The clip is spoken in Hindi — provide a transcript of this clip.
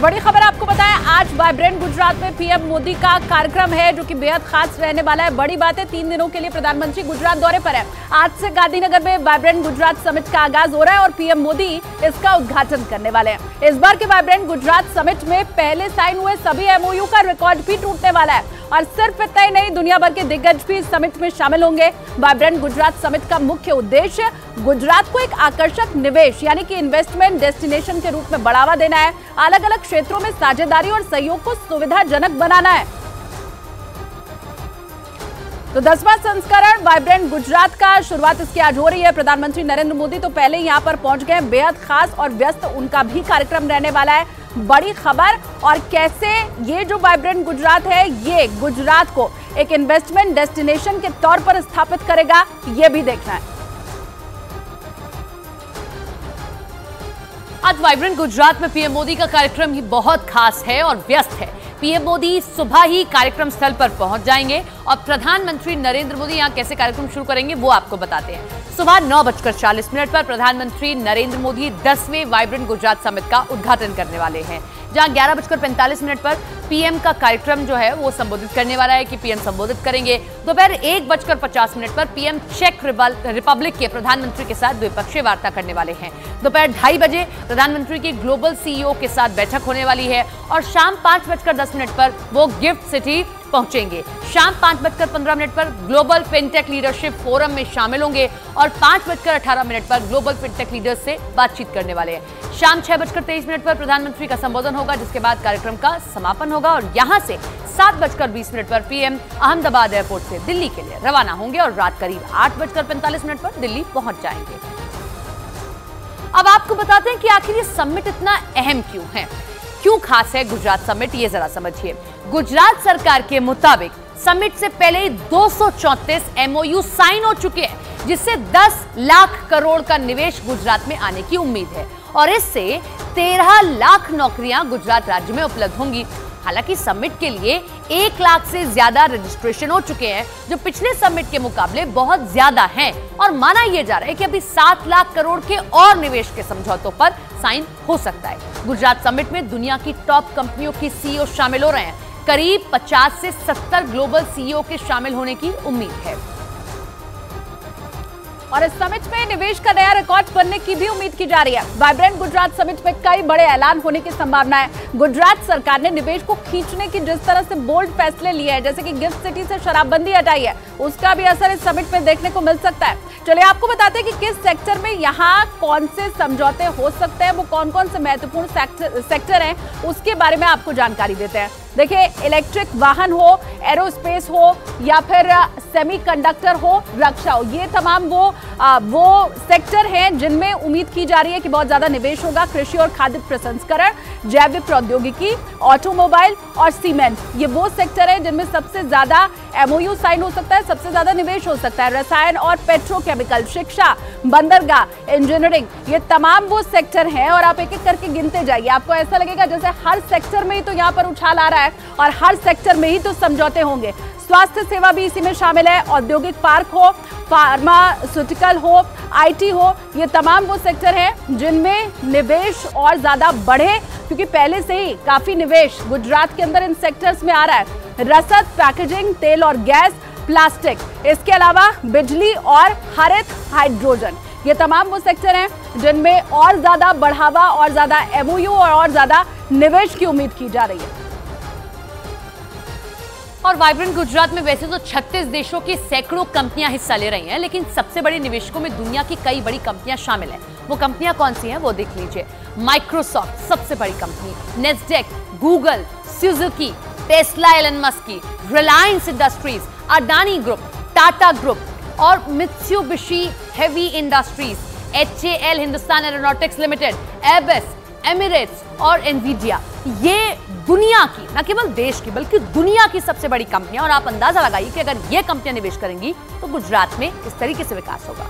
बड़ी खबर आपको बताएं, आज वाइब्रेंट गुजरात में पीएम मोदी का कार्यक्रम है जो कि बेहद खास रहने वाला है। बड़ी बात है, 3 दिनों के लिए प्रधानमंत्री गुजरात दौरे पर है। आज से गांधीनगर में वाइब्रेंट गुजरात समिट का आगाज हो रहा है और पीएम मोदी इसका उद्घाटन करने वाले हैं। इस बार के वाइब्रेंट गुजरात समिट में पहले साइन हुए सभी एमओयू का रिकॉर्ड भी टूटने वाला है और सिर्फ इतना ही नहीं, दुनिया भर के दिग्गज भी इस समिट में शामिल होंगे। वाइब्रेंट गुजरात समिट का मुख्य उद्देश्य गुजरात को एक आकर्षक निवेश यानी कि इन्वेस्टमेंट डेस्टिनेशन के रूप में बढ़ावा देना है, अलग अलग क्षेत्रों में साझेदारी और सहयोग को सुविधाजनक बनाना है। तो 10वां संस्करण वाइब्रेंट गुजरात का शुरुआत इसकी आज हो रही है। प्रधानमंत्री नरेंद्र मोदी तो पहले ही यहां पर पहुंच गए। बेहद खास और व्यस्त उनका भी कार्यक्रम रहने वाला है। बड़ी खबर और कैसे ये जो वाइब्रेंट गुजरात है ये गुजरात को एक इन्वेस्टमेंट डेस्टिनेशन के तौर पर स्थापित करेगा, ये भी देखना है। आज वाइब्रेंट गुजरात में पीएम मोदी का कार्यक्रम ही बहुत खास है और व्यस्त है। पीएम मोदी सुबह ही कार्यक्रम स्थल पर पहुंच जाएंगे और प्रधानमंत्री नरेंद्र मोदी यहां कैसे कार्यक्रम शुरू करेंगे वो आपको बताते हैं। सुबह 9:40 पर प्रधानमंत्री नरेंद्र मोदी 10वें वाइब्रेंट गुजरात समिट का उद्घाटन करने वाले हैं, जहां 11:45 पर पीएम का कार्यक्रम जो है वो संबोधित करने वाला है कि पीएम संबोधित करेंगे। दोपहर 1:50 पर पीएम चेक रिपब्लिक के प्रधानमंत्री के साथ द्विपक्षीय वार्ता करने वाले हैं। दोपहर 2:30 बजे प्रधानमंत्री की ग्लोबल सीईओ के साथ बैठक होने वाली है और शाम 5:10 पर वो गिफ्ट सिटी पहुंचेंगे। शाम 5:15 पर ग्लोबल फिनटेक लीडरशिप फोरम में शामिल होंगे और 5:18 पर ग्लोबल फिनटेक लीडर्स से बातचीत करने वाले हैं। शाम 6:23 पर प्रधानमंत्री का संबोधन होगा, जिसके बाद कार्यक्रम का समापन होगा और यहां से 7:20 पर पीएम अहमदाबाद एयरपोर्ट से दिल्ली के लिए रवाना होंगे और रात करीब 8:45 पर दिल्ली पहुंच जाएंगे। अब आपको बताते हैं कि आखिर ये समिट इतना अहम क्यों है, क्यों खास है गुजरात समिट, ये जरा समझिए। गुजरात सरकार के मुताबिक समिट से पहले ही 234 एमओयू साइन हो चुके हैं, जिससे 10 लाख करोड़ का निवेश गुजरात में आने की उम्मीद है और इससे 13 लाख नौकरियां गुजरात राज्य में उपलब्ध होंगी। हालांकि समिट के लिए 1 लाख से ज्यादा रजिस्ट्रेशन हो चुके हैं, जो पिछले समिट के मुकाबले बहुत ज्यादा हैं और माना यह जा रहा है कि अभी 7 लाख करोड़ के और निवेश के समझौतों पर साइन हो सकता है। गुजरात समिट में दुनिया की टॉप कंपनियों की सीईओ शामिल हो रहे हैं। करीब 50 से 70 ग्लोबल सीईओ के शामिल होने की उम्मीद है और इस समिट में निवेश का नया रिकॉर्ड बनने की भी उम्मीद की जा रही है। वाइब्रेंट गुजरात समिट में कई बड़े ऐलान होने की संभावना है। गुजरात सरकार ने निवेश को खींचने की जिस तरह से बोल्ड फैसले लिए हैं, जैसे कि गिफ्ट सिटी से शराबबंदी हटाई है, उसका भी असर इस समिट में देखने को मिल सकता है। चलिए आपको बताते हैं कि किस सेक्टर में यहाँ कौन से समझौते हो सकते हैं, वो कौन कौन से महत्वपूर्ण सेक्टर हैं, उसके बारे में आपको जानकारी देते हैं। देखिए, इलेक्ट्रिक वाहन हो, एरोस्पेस हो या फिर सेमीकंडक्टर हो, रक्षा हो, ये तमाम वो सेक्टर हैं जिनमें उम्मीद की जा रही है कि बहुत ज्यादा निवेश होगा। कृषि और खाद्य प्रसंस्करण, जैविक प्रौद्योगिकी, ऑटोमोबाइल और सीमेंट, ये वो सेक्टर है जिनमें सबसे ज्यादा एमओयू साइन हो सकता है, सबसे ज्यादा निवेश हो सकता है। रसायन और पेट्रोकेमिकल, शिक्षा, बंदरगाह, इंजीनियरिंग, ये तमाम वो सेक्टर हैं और आप एक एक करके गिनते जाइए। आपको ऐसा लगेगा जैसे हर सेक्टर में ही तो यहाँ पर उछाल आ रहा है और हर सेक्टर में ही तो समझौते होंगे। स्वास्थ्य सेवा भी इसी में शामिल है, औद्योगिक पार्क हो, फार्मास्यूटिकल हो, आईटी हो, ये तमाम वो सेक्टर हैं जिनमें निवेश और ज्यादा बढ़े, क्योंकि पहले से ही काफी निवेश गुजरात के अंदर इन सेक्टर्स में आ रहा है। रसद, पैकेजिंग, तेल और गैस, प्लास्टिक, इसके अलावा बिजली और हरित हाइड्रोजन, ये तमाम वो सेक्टर हैं जिनमें और ज्यादा बढ़ावा और ज्यादा एमओयू और ज्यादा निवेश की उम्मीद की जा रही है। और वाइब्रेंट गुजरात में वैसे तो 36 देशों की सैकड़ों कंपनियां हिस्सा ले रही हैं, लेकिन सबसे बड़े निवेशकों में दुनिया की कई बड़ी कंपनियां शामिल हैं। वो कंपनियां कौन सी हैं वो देख लीजिए। माइक्रोसॉफ्ट सबसे बड़ी company, Nasdaq, Google, Suzuki, Tesla Elon Musk की, Reliance Industries, Adani group, Tata group और Mitsubishi Heavy Industries, HAL Hindustan Aeronautics Limited, Airbus, Emirates और एनवीडिया, ये दुनिया की, न केवल देश की बल्कि दुनिया की सबसे बड़ी कंपनियां। और आप अंदाजा लगाइए कि अगर ये कंपनियां निवेश करेंगी तो गुजरात में इस तरीके से विकास होगा।